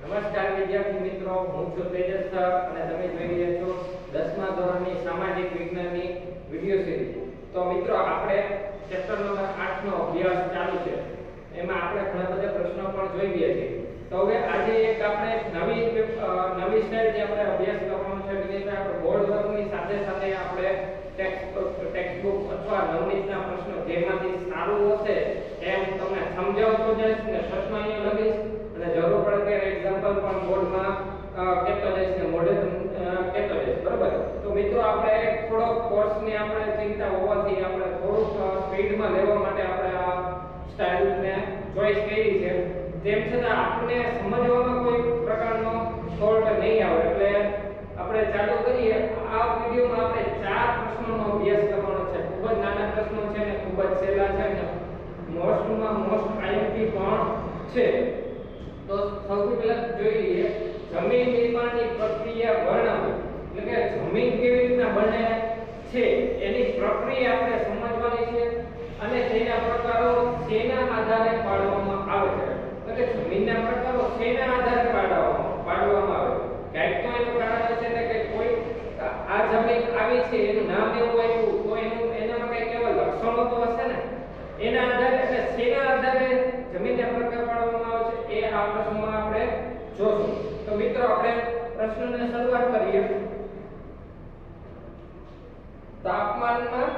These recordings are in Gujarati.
નમસ્કાર વિદ્યાર્થી મિત્રો, હું છું તેજસ સર અને તમે જોઈ રહ્યા છો 10મા ધોરણની સામાજિક વિજ્ઞાનની વિડિયો સિરીઝ। તો મિત્રો આપણે ચેપ્ટર નંબર 8 નો અભ્યાસ ચાલુ છે। એમાં આપણે ઘણા બધા પ્રશ્નો પણ જોઈ ગયા છે। તો હવે આજે એક આપણે નવી સ્ટાઇલ જે આપણે અભ્યાસ કરવાનો છે કે આપણે બોર્ડ વર્કની સાથે સાથે આપણે ટેક્સ્ટબુક અથવા નવનીતના પ્રશ્નો જેમાંથી સારું હશે એમ તમને સમજાવતો જઈશ ને પ્રશ્ન અહીંયા લખીશ અને જરૂર પડે ત્યારે એક્ઝામ્પલ પણ બોર્ડમાં કહેતો જઈશ ને મોડેલ કહેતો જઈશ, બરાબર। તો મિત્રો આપણે થોડો કોર્સની આપણે ચિંતા હોવાથી આપણે થોડુંક સ્પીડમાં લેવા માટે આપણે આ સ્ટાઇલને ચોઈસ કરી છે। તેમ છતાં આપણે સમજવામાં કોઈ પ્રકારનો ફોલ્ટ નહીં આવે એટલે આપણે ચાલુ કરીએ। આ વિડિયોમાં આપણે 4 પ્રશ્નોનો અભ્યાસ કરવાનો છે। ખૂબ જ નાના પ્રશ્નો છે ને ખૂબ જ સહેલા છે ને મોસ્ટમાં મોસ્ટ આઈએમપી પણ છે। તો સૌથી પહેલા જોઈ લઈએ જમીન નિર્માણની પ્રક્રિયા વર્ણવો, એટલે કે જમીન કેવી રીતના બને છે એની પ્રક્રિયા આપણે સમજવાની છે અને તેના પ્રકારો શેના આધારે પાડવામાં આવે છે, એટલે કે જમીનના પ્રકારો શેના આધારે પાડવામાં આવે છે। ક્યાંક તો એનું કારણ હશે ને કે કોઈ આ જમીન આવી છે એનું નામ એવું આપ્યું તો એનામાં કઈ કેવા લક્ષણો તો હશે ને એના આધારે, એટલે શેના આધારે જમીનના પ્રકાર પાડવામાં આવે છે એ આ પ્રશ્નમાં આપણે જોશું। તો મિત્રો આપણે પ્રશ્નની શરૂઆત કરીએ। તાપમાનમાં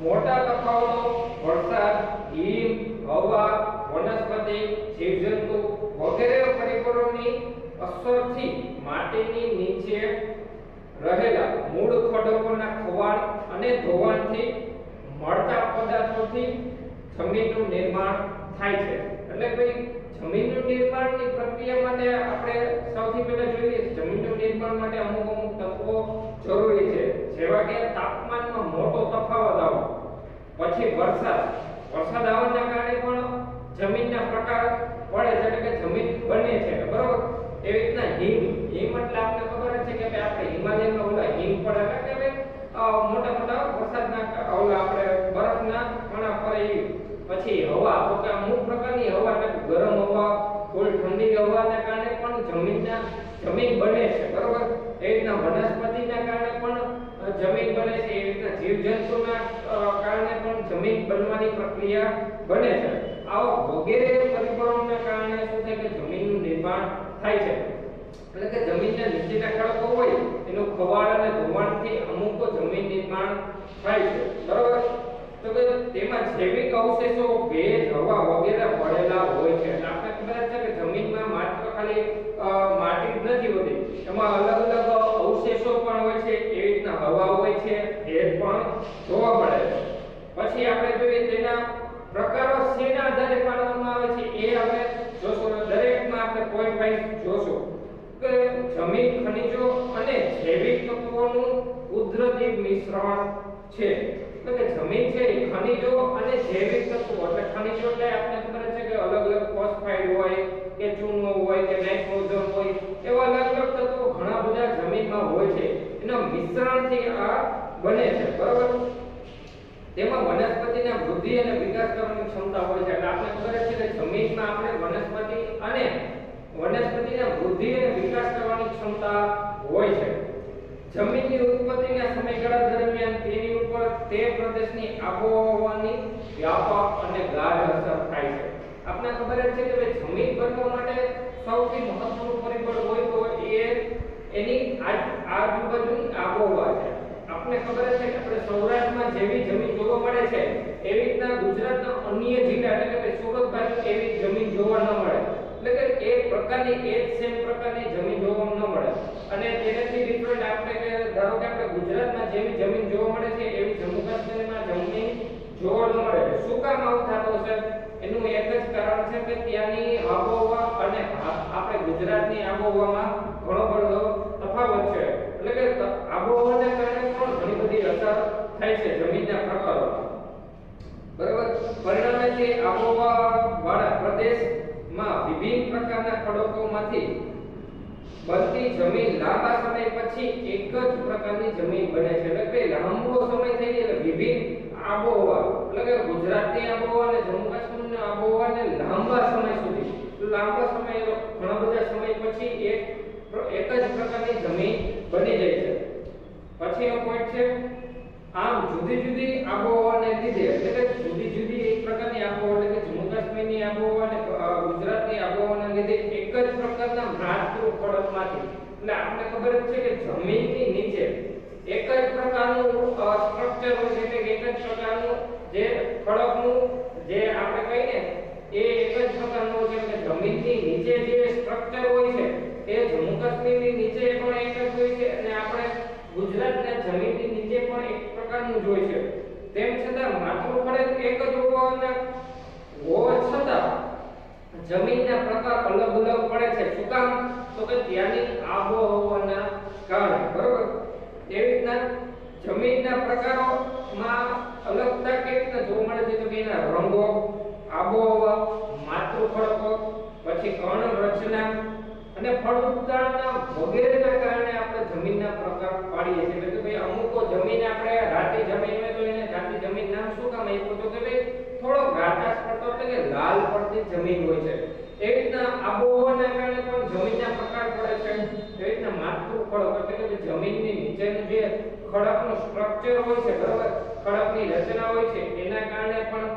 મોટા તફાવતો વરસાદ, હિમ, હવા, વનસ્પતિ, જીવજંતુ વગેરે પરિબળોની અસરથી માટીની નીચે રહેલા મૂળ ખડકોના ખવાડ અને ધોવાણથી મળતા પદાર્થોથી જમીનનું નિર્માણ થાય છે। એટલે ભાઈ જમીનનું નિર્માણની પ્રક્રિયા માટે આપણે સૌથી પહેલા જોઈએ જમીનનું નિર્માણ માટે અમુક તત્વો જરૂરી છે, જેવા કે તાપમાનમાં મોટો તફાવત આવવો, પછી વરસાદ આવવાના કારણે પણ જમીનના પ્રકાર પડે છે, એટલે કે જમીન બને છે, બરાબર। એવી રીતના હિમ એટલે આપણે ખબર છે કે આપણે હિમાલયમાં ઓલા હિમ પડે એટલે કે મોટા મોટા વરસાદના ઓલા આપણે બરફના કણા પડે એ। પછી હવા, તો કે અમુક પ્રકારની હવા એટલે ગરમ હવા, કોઈ ઠંડી હવાના કારણે પણ જમીન બને છે, બરોબર। એ રીતના વનસ્પતિના કારણે પણ જમીન બને છે, એ રીતના જીવજંતુના કારણે પણ જમીન બનવાની પ્રક્રિયા બને છે। આવા વગેરે પરિબળોના કારણે શું થાય કે જમીનનું નિર્માણ થાય છે, એટલે કે જમીનના નીચેના ખડકો હોય એનું ખવાડ અને ધોવાણથી અમુક જમીન નિર્માણ થાય છે, બરોબર। તો કે તેમાં જૈવિક અવશેષો, ભેજ, હવા વગેરે પડેલા હોય છે। આપણે ખબર છે કે જમીનમાં માત્ર ખાલી માટી જ નથી હોતી, એમાં અલગ અલગ અવશેષો પણ હોય છે, એવી રીતના હવા હોય છે, ભેજ પણ જોવા મળે છે। પછી આપણે જોઈએ તેના પ્રકારો શેના આધારે પાડવામાં આવે છે એ આપણે જોશું। દરેકમાં આપણે પોઈન્ટ વાઇઝ જોશું કે જમીન, ખનિજો અને જૈવિક તત્વોનું કુદરતી મિશ્રણ છે, એટલે કે જમીન છે એ ખનિજો અને જૈવિક તત્વો, એટલે ખનિજો એટલે આપણે ખબર છે કે અલગ અલગ ફોસ્ફાઇડ હોય કે ચૂનો હોય કે નાઇટ્રોજન હોય, એવા અલગ અલગ તત્વો ઘણા બધા જમીનમાં હોય છે, એના મિશ્રણથી આ બને છે, બરાબર। તેમાં વનસ્પતિના વૃદ્ધિ અને વિકાસ કરવાની ક્ષમતા હોય છે, એટલે આપણે ખબર છે કે જમીનમાં આપણે વનસ્પતિના વૃદ્ધિ અને વિકાસ કરવાની ક્ષમતા હોય છે। જમીનની ઉત્પત્તિના સમયગાળા દરમિયાન તેની ઉપર તે પ્રદેશની આબોહવાની વ્યાપક અને ગાઢ અસર થાય છે। આપણે ખબર છે કે જમીન બનવા માટે સૌથી મહત્વનું પરિબળ હોય તો એ એની આજુબાજુની આબોહવા છે। આપણે ખબર છે કે આપણે સૌરાષ્ટ્રમાં જેવી જમીન જોવા મળે છે એવી રીતના ગુજરાતના અન્ય જિલ્લા એટલે કે સુરત બાજુ એવી જમીન જોવા ન મળે, એટલે કે સેમ પ્રકારની જમીન જોવા ન મળે। અને તેનાથી ડિફરન્ટ આપણે કે ધારો કે આપણે ગુજરાતમાં જેવી જમીન જોવા મળે છે એવી જમ્મુ કાશ્મીરમાં જમીન જોવા ન મળે। શું કામ આવું થતું હશે? એનું એક જ કારણ છે કે ત્યાંની આબોહવા અને આપણે ગુજરાતની આબોહવામાં ઘણો બધો તફાવત છે, એટલે કે આબોહવાના કારણે પણ ઘણી બધી અસર થાય છે જમીનના પ્રકારોમાં, બરાબર। પરિણામે તે આબોહવા વાળા પ્રદેશમાં વિભિન્ન પ્રકારના ખડકોમાંથી બનતી જમીન લાંબા સમય પછી એક જ પ્રકારની જમીન બને છે, એટલે કે લાંબો સમય થઈ જાય એટલે વિભિન્ન આબોહવા, એટલે કે ગુજરાતની આબોહવા અને જમ્મુ કાશ્મીરની આબોહવાને લાંબા સમય સુધી લાંબા સમય ઘણા બધા સમય પછી પ્રકારની જમીન બની જાય છે. પછીનો પોઈન્ટ છે આમ જુદી જુદી આબોહવાને લીધે એટલે કે જુદી જુદી એક પ્રકારની આબોહવા એટલે કે જમ્મુ કાશ્મીરની આબોહવા અને ગુજરાતની આબોહવાને લીધે એક જ પ્રકારના માતૃ ખડકમાંથી એટલે આપણે ખબર જ છે કે જમીનની નીચે એક જ પ્રકારનું સ્ટ્રક્ચર હોય છે એટલે એક જ પ્રકારનું જે ખડકનું જે આપણે કહીએ એ એક જ પ્રકારનું છે કે જમીનની નીચે જે સ્ટ્રક્ચર હોય છે એ જમ્મુ કાશ્મીરની નીચે પણ એક જ હોય છે અને આપણે ગુજરાતના જમીનની નીચે પણ એક પ્રકારનું જ હોય છે. તેમ છતાં માતૃ ખડક એક જ હોવા છતાં જમીનના પ્રકાર અલગ અલગ પડે છે. શું કામ? તો કે ત્યાંની આબોહવાના કારણે. બરોબર? એવી રીતના જમીનના પ્રકારોમાં અલગતા કેવી રીતે જોવા મળે છે? તો કે એના રંગો, આબોહવા, માતૃ ખડકો, પછી કર્ણ રચના અને ફળદ્રુપતાના વગેરેના કારણે આપણે જમીનના પ્રકાર પાડીએ છીએ. એટલે કે ભાઈ અમુક જમીન આપણે રાતી જમીન હોય તો એને રાતી જમીન નામ શું કામ આપ્યું? તો કે ભાઈ થોડો ઘાટાશ પડતો એટલે કે લાલ પડતી જમીન હોય છે. એ રીતના આબોહવાના કારણે પણ જમીનના પ્રકાર પડે છે. એ રીતના માતૃ ખડક એટલે કે જમીનની નીચેનું જે ખડકનું સ્ટ્રક્ચર હોય છે, બરોબર, ખડકની રચના હોય છે, એના કારણે પણ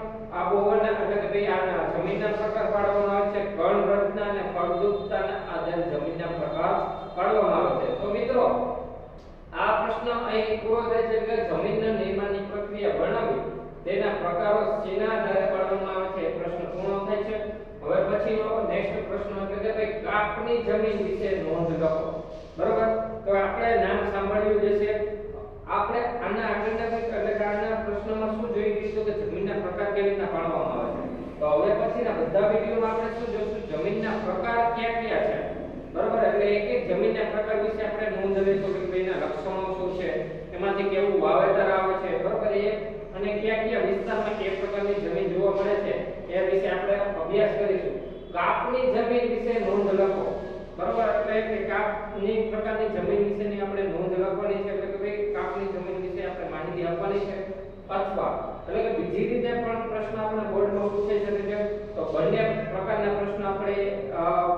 આબોહવાના એટલે કે ભાઈ આના જમીનના પ્રકાર પાડવામાં આવે છે. કર્ણ રચના અને ફળદ્રુપતાના આધારે જમીનના પ્રકાર પાડવામાં આવે છે. તો મિત્રો આ પ્રશ્ન અહીં પૂરો થાય છે કે જમીનના નિર્માણની પ્રક્રિયા વર્ણવી તેના પ્રકારો શેના આધારે પાડવામાં આવે છે એ પ્રશ્ન પૂર્ણ થાય છે. હવે પછીનો નેક્સ્ટ પ્રશ્ન એટલે કે ભાઈ કાપની જમીન વિશે નોંધ લખો. બરોબર? તો આપણે નામ સાંભળ્યું જ છે. આપણે આના આગળના એટલે કે આના પ્રશ્નમાં શું જોઈ લીધું કે જમીનના પ્રકાર કેવી રીતના પાડવામાં આવે છે. તો હવે પછીના બધા વિડિયોમાં આપણે શું જોઈશું? જમીનના પ્રકાર કયા કયા છે. બરોબર? એટલે એક એક જમીનના પ્રકાર વિશે આપણે નોંધ લઈશું કે એના લક્ષણો શું છે, એમાંથી કેવું વાવેતર આવે છે, બરોબર, એ અને કયા કયા વિસ્તારમાં કયા પ્રકારની જમીન જોવા મળે છે એ વિશે આપણે અભ્યાસ કરીશું. કાપની જમીન વિશે નોંધ લખો. બરોબર? એટલે કે કાપની પ્રકારની જમીન વિશેની આપણે નોંધ લખવાની છે. એટલે કે ભાઈ કાપની જમીન વિશે આપણે માહિતી આપવાની છે. અથવા એટલે કે બીજી રીતે પણ પ્રશ્ન આપણે બોર્ડમાં પૂછાઈ શકે છે. તો બંને પ્રકારના પ્રશ્ન આપણે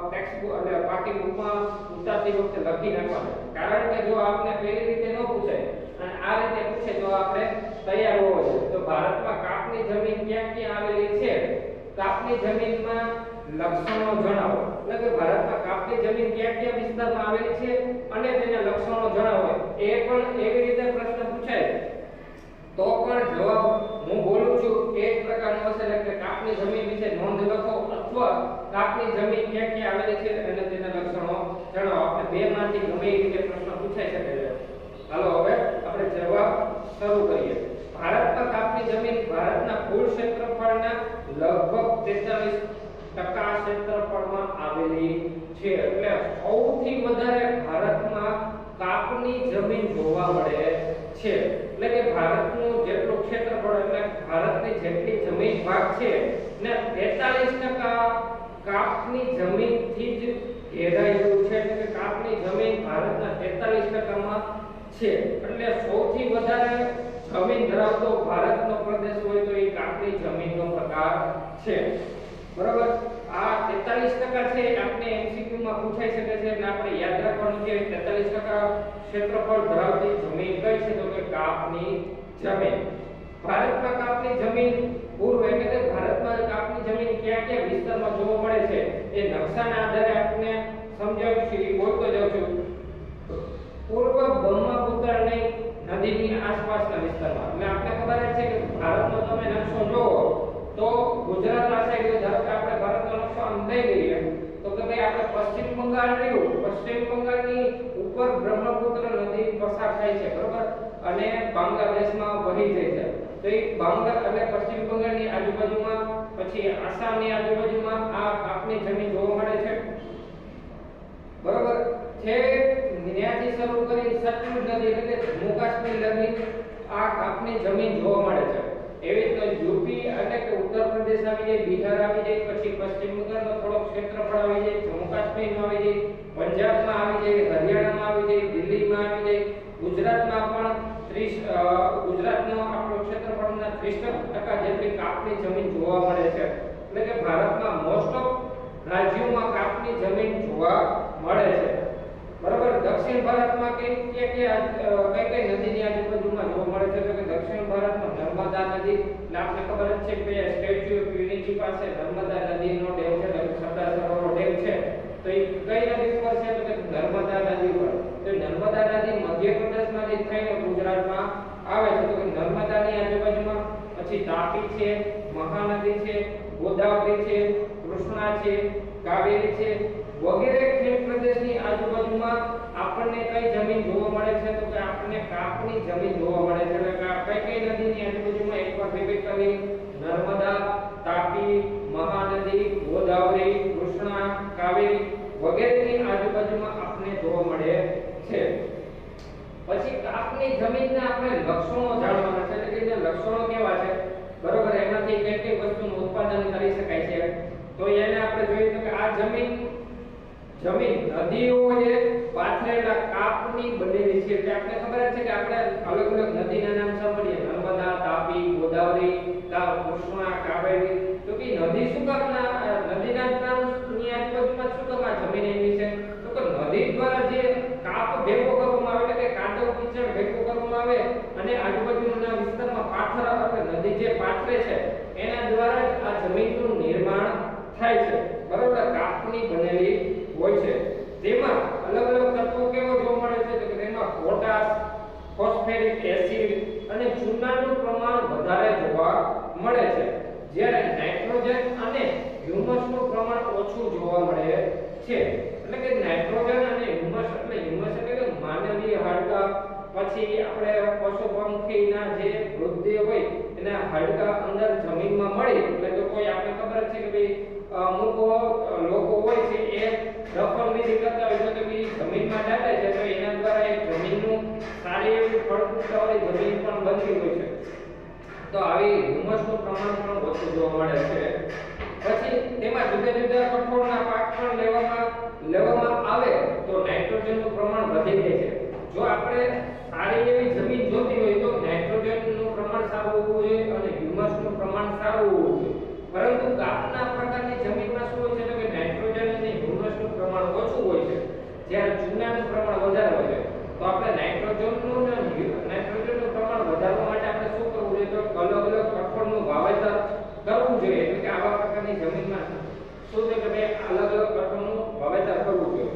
ટેક્સ્ટ બુક એટલે પાઠ્યપુસ્તકમાં ઉતારતી વખતે લખી નાખવાના. કારણ કે જો આપને પેલી રીતે ન પૂછાય અને આ રીતે પૂછે તો આપણે તૈયાર હોવો જોઈએ. તો ભારતમાં કાપની જમીન ક્યાં ક્યાં આવેલી છે? કાપની જમીનમાં લક્ષણો જણાવો. એટલે કે ભારતમાં કાપની જમીન ક્યાં ક્યાં વિસ્તારમાં આવેલી છે અને તેના લક્ષણો જણાવો. એ પણ એવી રીતે પ્રશ્ન પૂછાય તો પણ જવાબ હું બોલું છું એ જ પ્રકારનો હશે. એટલે કાપની જમીન વિશે નોંધ લખો અથવા કાપની જમીન ક્યાં ક્યાં આવેલી છે અને તેના લક્ષણો જણાવો. આપણે બે માંથી ગમે એ રીતે પ્રશ્ન પૂછાઈ શકે છે. ચાલો હવે આપણે જવાબ શરૂ કરીએ. ભારતમાં કાપની જમીન ભારતના કુલ ક્ષેત્રફળના લગભગ 43% ક્ષેત્રફળમાં આવેલી છે. એટલે સૌથી વધારે ભારતમાં કાપની જમીન જોવા મળે છે. એટલે કે ભારતનું જેટલું ક્ષેત્રફળ એટલે ભારતની જેટલી જમીન ભાગ છે ને 43% કાપની જમીનથી જ ઘેરાયેલું છે. એટલે કે કાપની જમીન ભારતના 43%માં છે. એટલે સૌથી વધારે જમીન ધરાવતો ભારતનો પ્રદેશ હોય તો એ કાપની જમીનનો પ્રકાર છે. બરાબર? આ 43% છે આપણે MCQ માં પૂછાઈ શકે છે એટલે આપણે યાદ રાખવાનું છે 43% ક્ષેત્રફળ ધરાવતી જમીન કઈ છે? તો કે કાપની જમીન. ભારતમાં કાપની જમીન પૂર્વ એટલે કે ભારતમાં કાપની જમીન ક્યાં ક્યાં વિસ્તારમાં જોવા મળે છે એ નકશાના આધારે આપણે સમજાવ્યું છે. એ બોલતો જાઉં છું. પૂર્વ બ્રહ્મપુત્રની નદીની આસપાસના વિસ્તારમાં એટલે આપણે ખબર છે કે ભારતનો તમે નકશો જોવો તો ગુજરાતના સાઈડ ધારો કે આપણે ભારતનો નકશો આમ લઈ લઈએ તો કે ભાઈ આપણે પશ્ચિમ બંગાળ રહ્યું. પશ્ચિમ બંગાળની ઉપર બ્રહ્મપુત્ર નદી પસાર થાય છે, બરોબર, અને બાંગ્લાદેશમાં વહી જાય છે. તો એ બાંગ્લા અને પશ્ચિમ બંગાળની આજુબાજુમાં પછી આસામની આજુબાજુમાં આ કાપની જમીન જોવા મળે છે. બરોબર છે. ત્યાંથી શરૂ કરી સતલુજ નદી એટલે કે જમ્મુ કાશ્મીર લગી આ કાપની જમીન જોવા મળે છે. એવી રીતે યુપી એટલે કે ઉત્તર પ્રદેશ આવી જાય, બિહાર આવી જાય, પછી પશ્ચિમ બંગાળનો થોડો ક્ષેત્રફળ આવી જાય, જમ્મુ કાશ્મીરમાં આવી જાય, પંજાબમાં આવી જાય, હરિયાણામાં આવી જાય, દિલ્હીમાં આવી જાય, ગુજરાતમાં પણ ગુજરાતનો આપણો ક્ષેત્રફળના 30% જેટલી કાપની જમીન જોવા મળે છે. એટલે કે ભારતમાં મોસ્ટ ઓફ રાજ્યોમાં કાપની જમીન જોવા મળે છે. બરાબર? દક્ષિણ ભારતમાં કઈ નદીની આજુબાજુમાં જોવા મળે છે? તો કે દક્ષિણ ભારતમાં નર્મદા નદી, એટલે આપણે ખબર જ છે કે સ્ટેચ્યુ ઓફ યુનિટી પાસે નર્મદા નદીનો ડેમ છે, સરદાર સરોવર ડેમ છે. તો એ કઈ નદી પર છે? તો કે નર્મદા નદી પર. તો નર્મદા નદી મધ્યપ્રદેશમાંથી થઈને ગુજરાતમાં આવે છે. તો કે નર્મદાની આજુબાજુમાં પછી તાપી છે, મહાનદી છે, ગોદાવરી છે, કૃષ્ણા છે, કાવેરી છે વગેરે ખીણ પ્રદેશની આજુબાજુમાં આપણને કઈ જમીન જોવા મળે છે? તો કે આપણને કાપની જમીન જોવા મળે છે. એટલે કઈ નદીની આજુબાજુમાં એકવાર રિપીટ કરી, નર્મદા, તાપી, મહાનદી, ગોદાવરી, કૃષ્ણા, કાવેરી વગેરેની આજુબાજુમાં આપણને જોવા મળે છે. પછી કાપની જમીનના આપણે લક્ષણો જાણવાના છે. એટલે કે લક્ષણો કેવા છે, બરોબર, એમાંથી કઈ કઈ વસ્તુનું ઉત્પાદન કરી શકાય છે. તો એને આપણે જોઈએ તો કે આ જમીન નદીઓ જે પાથરેલા કાપની બનેલી છે. એટલે આપણે ખબર છે કે આપણે અલગ અલગ નદીના નામ સાંભળીએ, નર્મદા, તાપી, ગોદાવરી, કૃષ્ણા, કાવેરી. તો કે નદી શું કામના નદીના નામની આજુબાજુમાં શું કામ આ જમીન એવી છે? તો કે નદી દ્વારા જે કાપ ભેગો કરવામાં આવે, એટલે કે કાંટો કીચડ ભેગો કરવામાં આવે અને આજુબાજુના વિસ્તારમાં પાથર એટલે નદી જે પાથરે છે એના દ્વારા આ જમીનનું નિર્માણ થાય છે. બરોબર, કાપની બનેલી હોય છે. તેમાં અલગ અલગ તત્વો કેવો જોવા મળે છે? તો કે તેમાં પોટાશ, ફોસ્ફેરિક એસિડ અને ચૂનાનું પ્રમાણ વધારે જોવા મળે છે, જ્યારે નાઇટ્રોજન અને હ્યુમસનું પ્રમાણ ઓછું જોવા મળે છે. એટલે કે નાઇટ્રોજન અને હ્યુમસ એટલે કે માનવીય હાડકા, પછી આપણે પશુ પંખીના જે વૃદ્ધિ હોય એના હાડકા અંદર જમીનમાં મળી, એટલે તો કોઈ આપણે ખબર છે કે ભાઈ અમુક લોકો હોય છે એ દફન વિધિ કરતા હોય તો કે જમીનમાં દાટે છે, તો એના દ્વારા એક જમીનનું સારી એવી ફળદ્રુપતાવાળી જમીન પણ બનતી હોય છે. તો આવી હ્યુમસનું પ્રમાણ પણ ઓછું જોવા મળે છે. પછી તેમાં જુદા જુદા કઠોળના પાક પણ લેવામાં આવે તો નાઇટ્રોજનનું પ્રમાણ વધી જાય છે. જો આપણે સારી એવી જમીન જોતી હોય તો નાઇટ્રોજનનું પ્રમાણ સારું હોવું જોઈએ અને હ્યુમસનું પ્રમાણ સારું હોવું જોઈએ. પરંતુ કાપના પ્રકારની જમીનમાં શું હોય છે? તો કે નાઇટ્રોજન અને હ્યુમસનું પ્રમાણ ઓછું હોય છે, જ્યારે ચૂનાનું પ્રમાણ વધારે હોય છે. તો આપણે નાઇટ્રોજનનું પ્રમાણ વધારવા માટે આપણે શું કરવું જોઈએ? તો અલગ અલગ કઠોળનું વાવેતર કરવું જોઈએ. એટલે કે આવા પ્રકારની જમીનમાં શું છે કે ભાઈ અલગ અલગ કઠોળનું વાવેતર કરવું જોઈએ.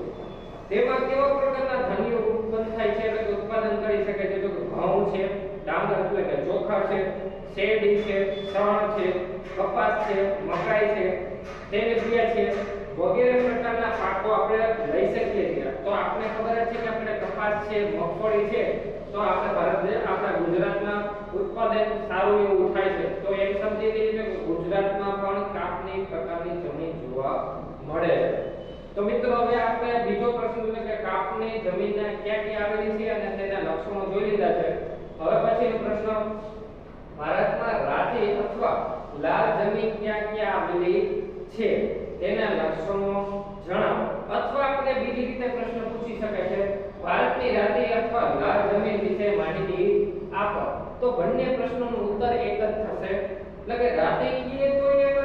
તેમાં કેવા પ્રકારના ધાન્યો ઉત્પન્ન થાય છે, એટલે કે ઉત્પાદન કરી શકે છે? તો ઘઉં છે, ડાંગર એટલે કે ચોખા છે, શેરડી છે, ચણ છે, કપાસ છે, મકાઈ છે, તેલીબિયાં છે વગેરે પ્રકારના પાકો આપણે લઈ શકીએ છીએ. તો આપણે ખબર જ છે કે આપણે કપાસ છે, મગફળી છે, તો આપણે આપણા ગુજરાતમાં ઉત્પાદન સારું એવું થાય છે. તો એમ સમજી લઈએ કે ગુજરાતમાં પણ કાપની પ્રકારની જમીન જોવા મળે છે. તો મિત્રો હવે આપણે બીજો પ્રશ્ન એટલે કે કાપની જમીનના ક્યાં ક્યાં આવેલી છે અને તેના લક્ષણો જોઈ લીધા છે. હવે પછીનો પ્રશ્ન, ભારતમાં રાતી અથવા લાલ જમીન ક્યાં ક્યાં આવેલી છે તેના લક્ષણો જણાવો. અથવા આપણે બીજી રીતે પ્રશ્ન પૂછી શકાય છે, ભારતની રાતી અથવા લાલ જમીન વિશે માહિતી આપો. તો બંને પ્રશ્નોનો ઉત્તર એક જ થશે. એટલે કે રાતી કીએ તો એક જ,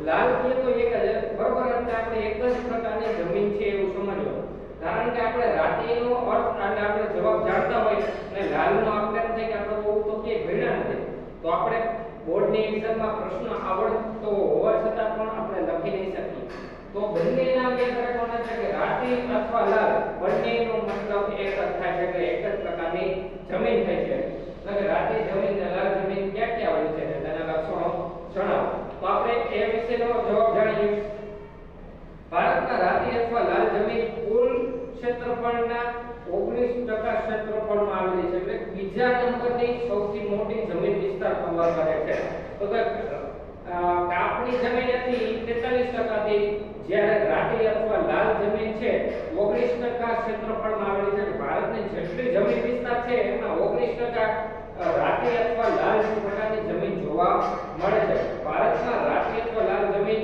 લાલ કીએ તો એક જ. બરોબર, એટલે આપણે એક જ પ્રકારની જમીન છે એવું સમજો. કારણ કે આપણે રાતીનો અર્થ અને આપણે જવાબ જાણતા હોય અને લાલનો આપણે એમ થાય કે આપણે બહુ તો કે ભણ્યા નથી, તો આપણે બોર્ડની એક્ઝામમાં પ્રશ્ન આવડતો હોવા છતાં પણ આપણે લખી નહીં શકીએ. તો બંનેના બે પ્રકારના છે કે રાતી અથવા લાલ, બંનેનો મતલબ એક જ થાય છે કે એક જ પ્રકારની જમીન થાય છે. એટલે કે રાતી જમીન અને લાલ જમીન ક્યાં ક્યાં આવેલી છે તેના લક્ષણો જણાવો. તો આપણે એ વિશેનો જવાબ જાણીએ. ભારતમાં રાતી અથવા લાલ જમીન કુલ ક્ષેત્રફળના 19% ક્ષેત્રફળમાં આવેલી છે. એટલે બીજા નંબરની સૌથી મોટી જમીન વિસ્તાર કવર કરે છે. તો કે કાપની જમીન હતી 43% હતી, જ્યારે રાતી અથવા લાલ જમીન છે 19% ક્ષેત્રફળમાં આવેલી છે. ભારતની જેટલી જમીન વિસ્તાર છે એમાં 19% રાતી અથવા લાલ પ્રકારની જમીન જોવા મળે છે. ભારતમાં રાતી અથવા લાલ જમીન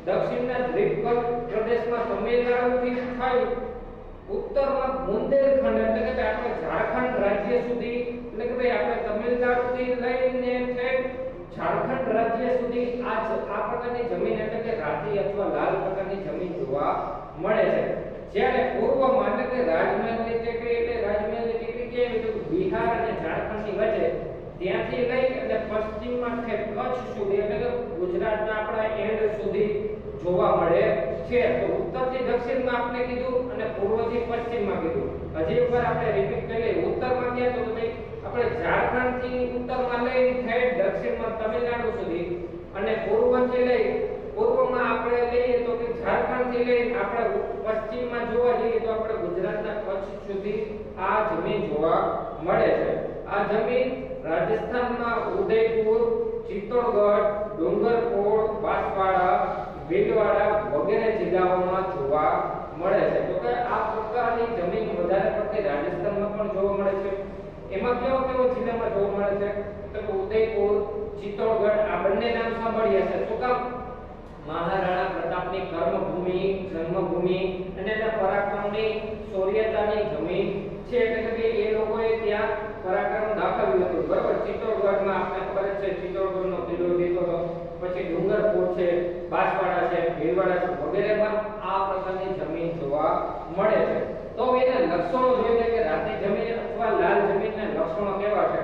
દક્ષિણના દ્વીપકલ્પ પ્રદેશમાં તમિલનાડુથી થઈ ઉત્તરમાં બુંદેલખંડ એટલે કે આપણે ઝારખંડ રાજ્ય સુધી, એટલે કે ભાઈ આપણે તમિલનાડુથી લઈને ઝારખંડ રાજ્ય સુધી આ પ્રકારની જમીન એટલે કે રાતી અથવા લાલ પ્રકારની જમીન જોવા મળે છે. જ્યારે પૂર્વમાં એટલે કે રાજમહેલની ટેકરી એટલે રાજમહેલની ટેકરી કેવી તો બિહાર અને ઝારખંડની વચ્ચે ત્યાંથી લઈ અને પશ્ચિમમાં છે કચ્છ સુધી એટલે કે ગુજરાતના આપણા એન્ડ સુધી જોવા મળે છે. તો ઉત્તરથી દક્ષિણમાં આપણે કીધું અને પૂર્વથી પશ્ચિમમાં કીધું. હજી એકવાર આપણે રિપીટ કરી લઈએ. ઉત્તરમાં ક્યાં તો ભાઈ આપણે ઝારખંડથી ઉત્તરમાં લઈ થઈ દક્ષિણમાં તમિલનાડુ સુધી અને પૂર્વથી લઈ પૂર્વમાં આપણે લઈએ તો કે ઝારખંડથી લઈ આપણે પશ્ચિમમાં જોવા જઈએ તો આપણે ગુજરાતના કચ્છ સુધી આ જમીન જોવા મળે છે. આ જમીન રાજસ્થાનમાં ઉદયપુર, ચિત્તોડગઢ, ડુંગરપુર, બાંસવાડા, ભીલવાડા વગેરે જિલ્લાઓમાં જોવા મળે છે. તો કે આ પ્રકારની જમીન વધારે પડતી રાજસ્થાનમાં પણ જોવા મળે છે. એમાં કેવો જિલ્લામાં જોવા મળે છે તો ઉદયપુર, ચિત્તોડગઢ આ બંને નામ સાંભળ્યા છે. શું કામ? મહારાણા પ્રતાપની કર્મભૂમિ, જન્મભૂમિ અને એના પરાક્રમની શૌર્યતાની જમીન છે. એટલે કે એ લોકોએ ત્યાં પરાક્રમ દાખવ્યું હતું. બરાબર. ચિત્તોડગઢમાં આપણે ખબર છે ચિત્તોડગઢનો કિલ્લો જીતો હતો. પછી ડુંગરપુર છે, બાંસવાડા છે, ભીલવાડા છે વગેરેમાં આ પ્રકારની જમીન જોવા મળે છે. તો એના લક્ષણો જોઈએ કે રાતી જમીન અથવા લાલ જમીનના લક્ષણો કેવા છે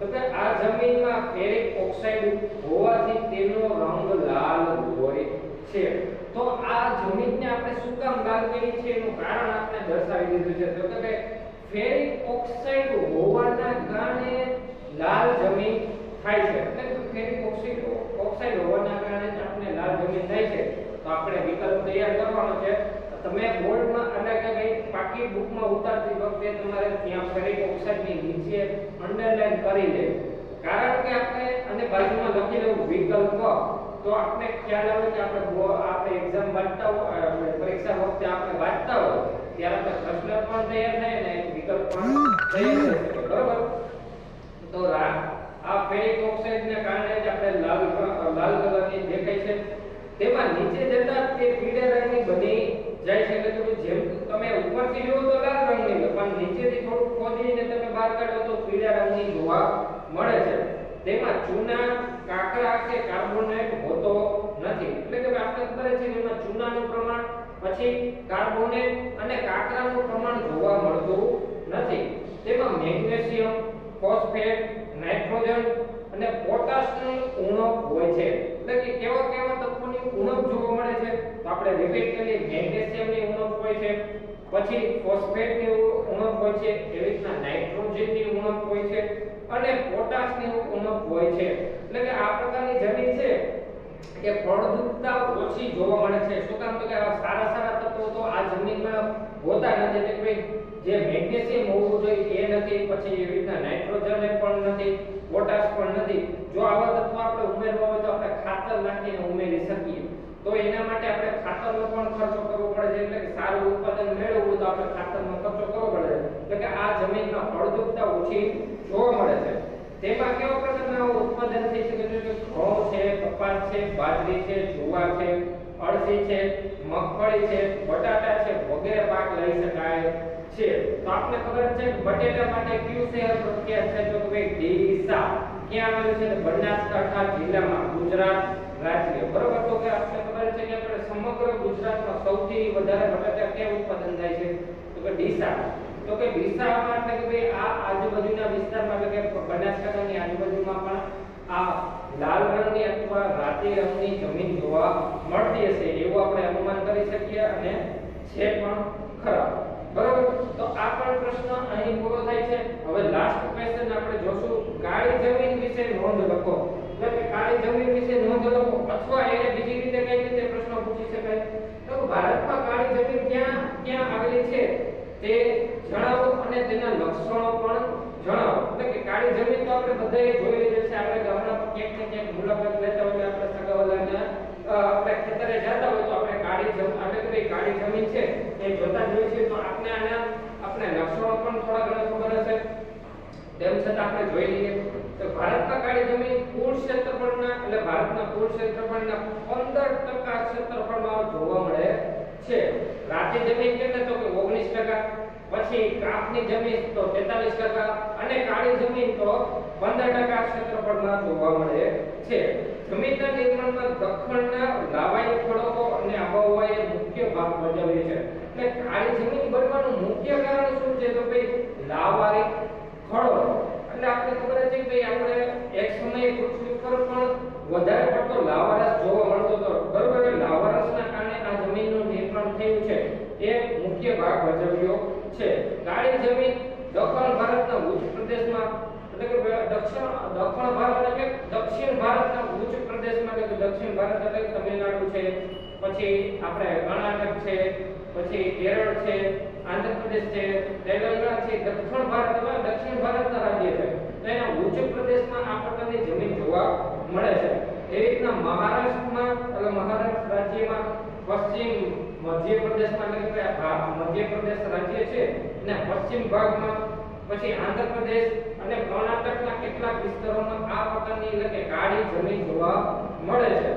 તો કે આ જમીનમાં ફેરિક ઓક્સાઇડ હોવાથી તેનો રંગ લાલ હોય છે. તો આ જમીનને આપણે શું કામ લાલ કહી છે એનું કારણ આપણે દર્શાવી દીધું છે. તો કે ફેરિક ઓક્સાઇડ હોવાના કારણે લાલ જમીન થાય છે. એટલે કે ફેરિક ઓક્સાઇડ હોવાના કારણે આપણે લાલ જમીન થાય છે. તો આપણે વિકલ્પ તૈયાર કરવાનો છે. તમે બોર્ડમાં એટલે કે ભાઈ પાકી બુકમાં ઉતારતી વખતે તમારે ત્યાં ફેરિક ઓક્સાઇડની નીચે અંડરલાઈન કરી લે. કારણ કે આપણે અને બાજુમાં લખી લેવું વિકલ્પ તો આપણે ખ્યાલ આવે કે આપણે એક્ઝામ વાંચતા હોય પરીક્ષા વખતે આપણે વાંચતા હોય ત્યારે આપણે પ્રશ્ન પણ તૈયાર થાય અને વિકલ્પ પણ તૈયાર થાય. બરોબર. તો આ ફેરિક ઓક્સાઇડને કારણે જ આપણે લાલ કલરની દેખાય છે. તેમાં નીચે જતા તે પીળા રંગની બની જાય છે. એટલે કે જેમ તમે ઉપરથી જુઓ તો લાલ રંગની પણ નીચેથી થોડું ખોદીને તમે બહાર કાઢો તો પીળા રંગની જોવા મળે છે. તેમાં ચૂના, કાકરા કે કાર્બોનેટ હોતો નથી. એટલે કે આપણે ખબર છે કે એમાં ચૂનાનું પ્રમાણ પછી કાર્બોનેટ અને કાકરાનું પ્રમાણ જોવા મળતું નથી. તેમાં મેગ્નેશિયમ, ફોસ્ફેટ, નાઇટ્રોજન અને પોટાશની ઉણપ હોય છે. એટલે કે કેવા તત્વોની ઉણપ જોવા મળે છે તો આપણે રિપીટ કરીએ. મેગ્નેશિયમની ઉણપ હોય છે, પછી ફોસ્ફેટની ઉણપ હોય છે, એવી રીતના નાઇટ્રોજનની ઉણપ હોય છે અને પોટાશની ઉણપ હોય છે. એટલે કે આ પ્રકારની જમીન છે કે ફળદ્રુપતા ઓછી જોવા મળે છે. શું કામ? તો કે સારા તત્વો તો આ જમીનમાં હોતા નથી. એટલે કે જે મેગ્નેશિયમ હોવું જોઈએ એ નથી, પછી એવી રીતના નાઇટ્રોજન પણ નથી, પોટાશ પણ નથી. જો આવા તત્વો આપણે ઉમેરવા હોય તો આપણે ખાતર નાખીને ઉમેરી શકીએ. તો એના માટે આપણે ખાતરનો પણ ખર્ચો કરવો પડે છે. એટલે કે સારું ઉત્પાદન મેળવવું તો આપણે ખાતરનો ખર્ચો કરવો પડે છે. એટલે કે આ જમીનમાં ફળદ્રુપતા ઓછી જોવા મળે છે. તેમાં કેવા પ્રકારના ઉત્પાદન થઈ શકે છે કે ઘઉં છે, કપાસ છે, બાજરી છે, જુવાર છે, અળસી છે, મગફળી છે, બટાટા છે વગેરે પાક લઈ શકાય છે. તો આપણે ખબર છે કે બટેટા માટે કયું શહેર પ્રખ્યાત છે તો કે ડીસા. ક્યાં આવેલું છે? બનાસકાંઠા જિલ્લામાં, ગુજરાત રાજ્ય. બરોબર. તો કે આપણે ખબર છે કે આપણે સમગ્ર ગુજરાતમાં સૌથી વધારે બટાટા ક્યાં ઉત્પાદન થાય છે તો કે ડીસા. તો કે ડીસામાં એટલે કે ભાઈ આ આજુબાજુના વિસ્તારમાં એટલે કે બનાસકાંઠાની આજુબાજુમાં પણ આ લાલ રંગની અથવા રાતી રંગની જમીન જોવા મળતી હશે એવું આપણે અનુમાન કરી શકીએ અને છે પણ ખરા. બરોબર. તો આ પણ પ્રશ્ન અહીં પૂરો થાય છે. હવે લાસ્ટ ક્વેશ્ચન આપણે જોશું. કાળી જમીન વિશે નોંધ લખો. એટલે કે કાળી જમીન વિશે નોંધ લખો અથવા એને બીજી રીતે કઈ રીતે પ્રશ્ન પૂછી શકાય તો ભારતમાં કાળી જમીન ક્યાં આવેલી છે તે જણાવો અને તેના લક્ષણો પણ જણાવો. એટલે કે કાળી જમીન તો આપણે બધાએ જોઈ લીધી છે. આપણે ગામડા પર ક્યાંક ને ક્યાંક મુલાકાત લેતા હોય આપણે સગાવાલાના આપણે ખેતરે જતા હોય તો આપણે કાળી જમીન છે એ જોતા જોઈએ છે. તો આપણે લક્ષણો પણ થોડા ઘણા ખબર હશે. તેમ છતાં આપણે જોઈ લઈએ તો ભારતમાં કાળી જમીન કુલ ક્ષેત્રફળના એટલે ભારતના કુલ ક્ષેત્રફળના 15% ક્ષેત્રફળમાં જોવા મળે છે. રાતી જમીન કેટલે તો કે 19%, પછી કાપની જમીન તો 43% અને કાળી જમીન તો 15% ક્ષેત્રફળમાં જોવા મળે છે. જમીનના નિર્માણમાં દખણના લાવાઈ ખડકો અને આબોહવાએ મુખ્ય ભાગ ભજવે છે. એટલે કાળી જમીન બનવાનું મુખ્ય કારણ શું છે? તો ભાઈ લાવારી ખડકો. એટલે આપણે ખબર છે કે ભાઈ આપણે એક સમયે પૃથ્વી પર પણ વધારે પડતો લાવારસ જોવા મળતો હતો, બરોબર? લાવારસના કારણે આ જમીનનું નિર્માણ થયું છે, એ મુખ્ય ભાગ ભજવ્યો છે. કાળી જમીન દક્ષિણ ભારતના ઉચ્ચ પ્રદેશમાં, એટલે કે દક્ષિણ ભારત એટલે દક્ષિણ ભારતના ઉચ્ચ પ્રદેશમાં, એટલે દક્ષિણ ભારત એટલે તમિલનાડુ છે, પછી આપણે કર્ણાટક છે, પછી કેરળ છે, આંધ્રપ્રદેશ છે, તેલંગાણા છે, દક્ષિણ ભારત એટલે દક્ષિણ ભારતના રાજ્ય છે. તો એના ઉચ્ચ પ્રદેશમાં આ પ્રકારની જમીન જોવા મળે છે. એ રીતના મહારાષ્ટ્રમાં, એટલે મહારાષ્ટ્ર રાજ્યમાં, પશ્ચિમ મધ્યપ્રદેશમાં, એટલે કે મધ્યપ્રદેશ રાજ્ય છે એના પશ્ચિમ ભાગમાં, પછી આંધ્રપ્રદેશ અને કર્ણાટકના કેટલાક વિસ્તારોમાં આ પ્રકારની એટલે કે કાળી જમીન જોવા મળે છે.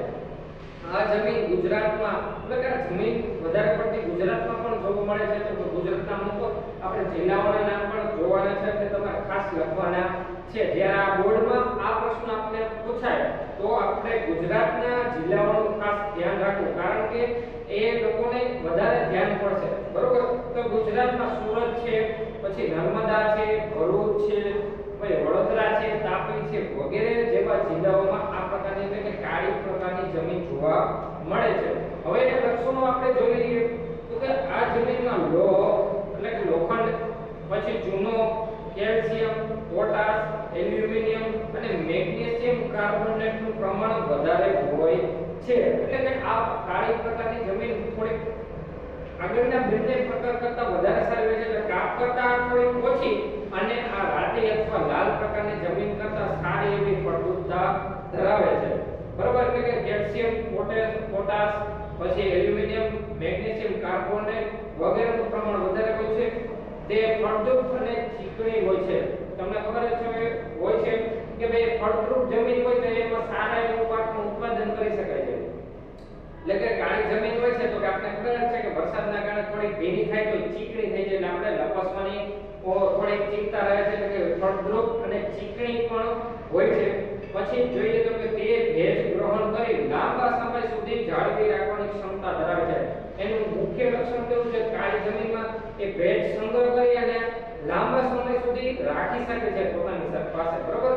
આ જમીન ગુજરાતમાં, એટલે કે આ જમીન વધારે પડતી ગુજરાતમાં પણ જોવા મળે છે. તો ગુજરાતના અમુક આપણે જિલ્લાઓના નામ પણ જોવાના છે, એટલે તમારે ખાસ લખવાના છે. જ્યારે આ બોર્ડમાં આ પ્રશ્ન આપણે પૂછાય તો આપણે ગુજરાતના જિલ્લાઓનું ખાસ ધ્યાન રાખવું, કારણ કે એ લોકોને વધારે ધ્યાન પડશે, બરોબર? તો ગુજરાતમાં સુરત છે, પછી નર્મદા છે, ભરૂચ છે, પછી વડોદરા છે, તાપી છે વગેરે જેવા જિલ્લાઓમાં આ પ્રકારની એટલે કે કાળી પ્રકારની જમીન જોવા મળે છે. હવે એના લક્ષણો આપણે જોઈ લઈએ તો કે આ જમીનમાં લોહ એટલે કે લોખંડ, પછી ચૂનો, કેલ્શિયમ, પોટાશ, એલ્યુમિનિયમ અને મેગ્નેશિયમ કાર્બોનેટનું પ્રમાણ વધારે હોય છે. એટલે કે આ કાળી પ્રકારની જમીન થોડી આગળના બંને પ્રકાર કરતા વધારે સારી હોય છે, એટલે કાપ કરતા થોડી ઓછી અને આ રાતી અથવા લાલ પ્રકારની જમીન કરતા સારી એવી ફળદ્રુપતા ધરાવે છે, બરોબર? એટલે કે કેલ્શિયમ, પોટાશ, પછી એલ્યુમિનિયમ, મેગ્નેશિયમ કાર્બોનેટ વગેરેનું પ્રમાણ વધારે હોય છે. તે ફળદ્રુપ અને ચીકણી હોય છે. તમને ખબર જ હોય છે કે ભાઈ ફળદ્રુપ જમીન હોય તો એમાં સારા એવા પાકનું ઉત્પાદન કરી શકાય છે. એટલે કે કાળી જમીન હોય છે તો કે આપણે ખબર છે કે વરસાદના કારણે થોડી ભીની થાય તો ચીકણી થઈ જાય, એટલે આપણે લપસવાની થોડી ચિંતા રહે છે, એટલે કે ફળદ્રુપ અને ચીકણી પણ હોય છે. પછી જોઈએ તો કે તે ભેજ ગ્રહણ કરી લાંબા સમય સુધી જાળવી રાખવાની ક્ષમતા ધરાવે છે. એનું મુખ્ય લક્ષણ કેવું છે? કાળી જમીનમાં એ ભેજ સંગ્રહ કરી અને લાંબા સમય સુધી રાખી શકે છે પોતાની પાસે, બરોબર?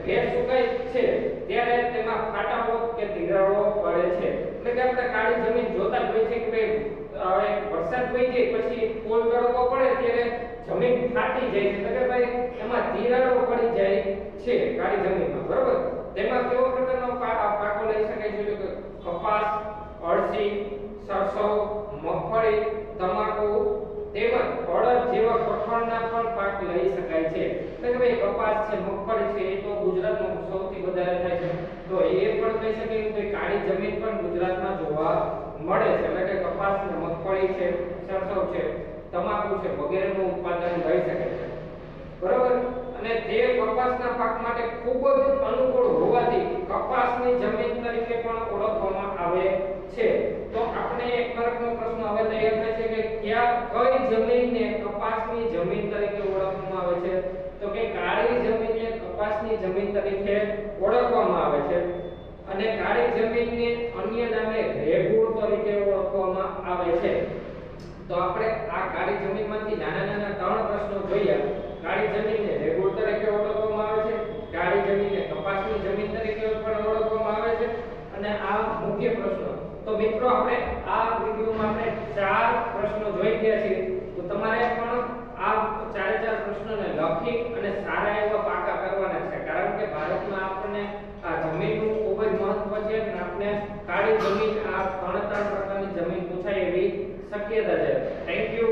ભેજ સુકાય છે ત્યારે તેમાં ફાટાઓ કે તિરાડો પડે છે. એટલે કે આપણે કાળી જમીન જોતા જ હોય છે કે ભાઈ હવે વરસાદ થઈ જાય પછી પોલ તડકો પડે ત્યારે જમીન ફાટી જાય છે, એટલે કે ભાઈ એમાં તિરાડો પડી જાય છે કાળી જમીનમાં, બરોબર? તેમાં કેવો પ્રકારનો પાકો લઈ શકાય છે? કે કપાસ, અળસી, સરસો, મગફળી, તમાકુ તેમજ અડદ જેવા કઠોળના પણ પાક લઈ શકાય છે. એટલે કે ભાઈ કપાસ છે, મગફળી છે, એ તો ગુજરાતમાં સૌથી વધારે થાય છે, તો એ પણ કહી શકાય કે કાળી જમીન પણ ગુજરાતમાં જોવા મળે છે. એટલે કે કપાસ ને મગફળી છે, સરસો છે, તમાકુ છે વગેરેનું ઉત્પાદન થઈ શકે છે, બરોબર? અને તે કપાસના પાક માટે ખૂબ જ અનુકૂળ હોવાથી કપાસની જમીન તરીકે પણ ઓળખવામાં આવે છે. તો આપણે એક માર્કનો પ્રશ્ન હવે તૈયાર થાય છે કે કઈ જમીનને કપાસની જમીન તરીકે ઓળખવામાં આવે છે? તો કે કાળી જમીનને કપાસની જમીન તરીકે ઓળખવામાં આવે છે, અને કાળી જમીનને અન્ય નામે રેગુળ તરીકે ઓળખવામાં આવે છે. તો આપણે આ કાળી જમીનમાંથી નાના ત્રણ પ્રશ્નો જોયા. કાળી જમીનને રેગુળ તરીકે ઓળખવામાં આવે છે, કાળી જમીનને કપાસની જમીન તરીકે પણ ઓળખવામાં આવે છે, અને આ મુખ્ય પ્રશ્નો. તો મિત્રો આપણે આ વિડિયોમાં આપણે 4 પ્રશ્નો જોઈ ગયા છે. તો તમારે પણ આ 4 પ્રશ્નોને લખી અને સારા એવા પાકા કરવાના છે, કારણ કે ભારતમાં આપણને આ જમીનનું ખૂબ જ મહત્વ છે અને આપણે કાળી જમીન આ 3 પ્રકારની જમીન પૂછાય એવી શક્યતા છે. Thank you.